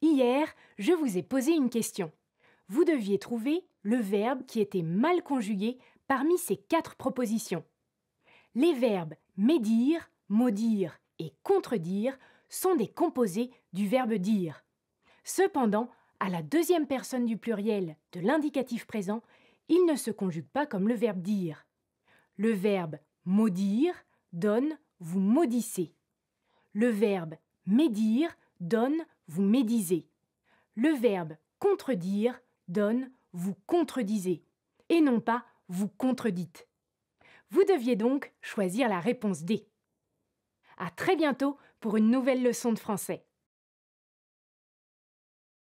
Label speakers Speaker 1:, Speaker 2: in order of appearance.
Speaker 1: Hier, je vous ai posé une question. Vous deviez trouver le verbe qui était mal conjugué parmi ces 4 propositions. Les verbes médire, maudire et contredire sont des composés du verbe dire. Cependant, à la deuxième personne du pluriel de l'indicatif présent, il ne se conjugue pas comme le verbe dire. Le verbe maudire donne vous maudissez. Le verbe médire donne vous médisez. Le verbe contredire donne vous contredisez et non pas vous contredites. Vous deviez donc choisir la réponse D. À très bientôt pour une nouvelle leçon de français.